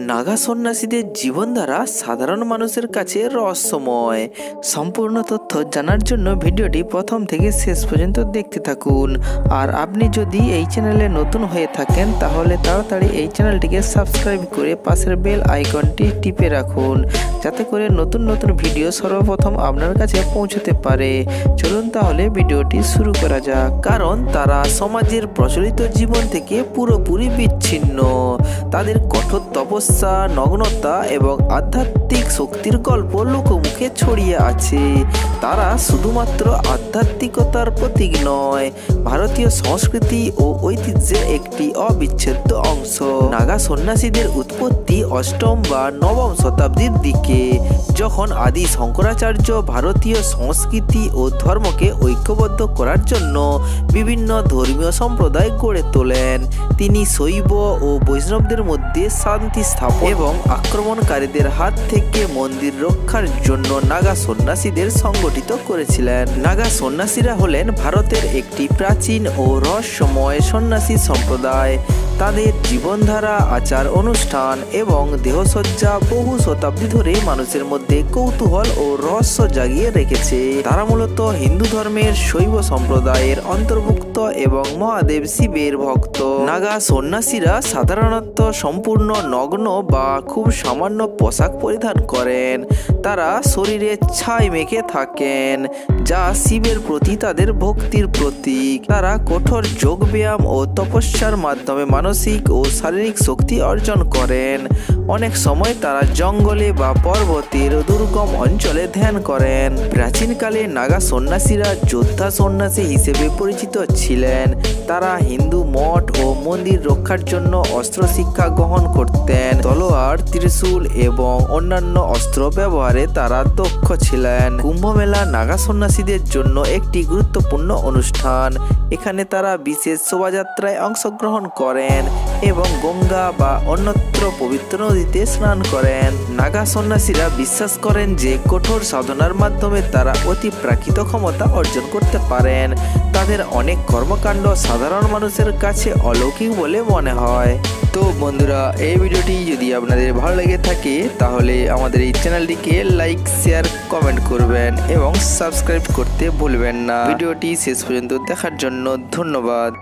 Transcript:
নাগা সন্ন্যাসীদের জীবনধারা সাধারণ মানুষের কাছে রহস্যময়। সম্পূর্ণ তথ্য জানার জন্য ভিডিওটি প্রথম থেকে শেষ পর্যন্ত দেখতে থাকুন। আর আপনি যদি এই চ্যানেলে নতুন হয়ে থাকেন তাহলে তাড়াতাড়ি এই চ্যানেলটিকে সাবস্ক্রাইব করে পাশের বেল আইকনটি টিপে রাখুন, যাতে করে নতুন নতুন ভিডিও সর্বপ্রথম আপনার কাছে পৌঁছতে পারে। চলুন তাহলে ভিডিওটি শুরু করা যাক। কারণ তারা সমাজের প্রচলিত জীবন থেকে পুরোপুরি বিচ্ছিন্ন। তাদের কঠোর তপস্যা, নগ্নতা এবং আধ্যাত্মিক শক্তির গল্প লোকমুখে ছড়িয়ে আছে। তারা শুধুমাত্র আধ্যাত্মিকতার প্রতীক নয়, ভারতীয় সংস্কৃতি ও ঐতিহ্যের একটি অবিচ্ছেদ্য অংশ। নাগা সন্ন্যাসীদের উৎপত্তি অষ্টম বা নবম শতাব্দীর দিকে, যখন আদি শঙ্করাচার্য ভারতীয় সংস্কৃতি ও ধর্মকে ঐক্যবদ্ধ করার জন্য বিভিন্ন ধর্মীয় সম্প্রদায় গড়ে তোলেন। তিনি শৈব ও বৈষ্ণবদের মধ্যে শান্তি স্থাপন এবং আক্রমণকারীদের হাত থেকে মন্দির রক্ষার জন্য নাগা সন্ন্যাসীদের সংগঠিত করেছিলেন। নাগা সন্ন্যাসীরা হলেন ভারতের একটি প্রাচীন ও রহস্যময় সন্ন্যাসী সম্প্রদায়। তাদের জীবনধারা, আচার অনুষ্ঠান এবং দেহসজ্জা বহু শতাব্দী ধরে মানুষের মধ্যে কৌতূহল ও রহস্য জাগিয়ে রেখেছে। তারা মূলত হিন্দু ধর্মের শৈব সম্প্রদায়ের অন্তর্ভুক্ত এবং মহাদেব শিবের ভক্ত। নাগা সন্ন্যাসীরা সাধারণত সম্পূর্ণ নগ্ন বা খুব সামান্য পোশাক পরিধান করেন। তারা শরীরে ছাই মেখে থাকেন, যা শিবের প্রতি তাদের ভক্তির প্রতীক। তারা কঠোর যোগব্যায়াম ও তপস্যার মাধ্যমে মানসিক ও শারীরিক শক্তি অর্জন করেন। অনেক সময় তারা জঙ্গলে বা পর্বতের দুর্গম অঞ্চলে ধ্যান করেন। প্রাচীনকালে নাগা সন্ন্যাসীরা যোদ্ধা সন্ন্যাসী হিসেবে পরিচিত ছিলেন। তারা হিন্দু মঠ ও মন্দির রক্ষার জন্য অস্ত্র শিক্ষা গ্রহণ করতেন। তলোয়ার, ত্রিশূল এবং অন্যান্য অস্ত্র ব্যবহারে তারা দক্ষ ছিলেন। কুম্ভমেলা নাগা সন্ন্যাসীদের জন্য একটি গুরুত্বপূর্ণ অনুষ্ঠান। এখানে তারা বিশেষ শোভাযাত্রায় অংশগ্রহণ করেন এবং গঙ্গা বা অন্যত্র পবিত্র নদীতে স্নান করেন। নাগা সন্ন্যাসীরা বিশ্বাস করেন যে কঠোর সাধনার মাধ্যমে তারা অতি প্রাকৃত ক্ষমতা অর্জন করতে পারেন। তাদের অনেক কর্মকাণ্ড সাধারণ মানুষের কাছে অলৌকিক বলে মনে হয়। তো বন্ধুরা, এই ভিডিওটি যদি আপনাদের ভালো লেগে থাকে তাহলে আমাদের এই চ্যানেলটিকে লাইক, শেয়ার, কমেন্ট করবেন এবং সাবস্ক্রাইব করতে ভুলবেন না। ভিডিওটি শেষ পর্যন্ত দেখার জন্য ধন্যবাদ।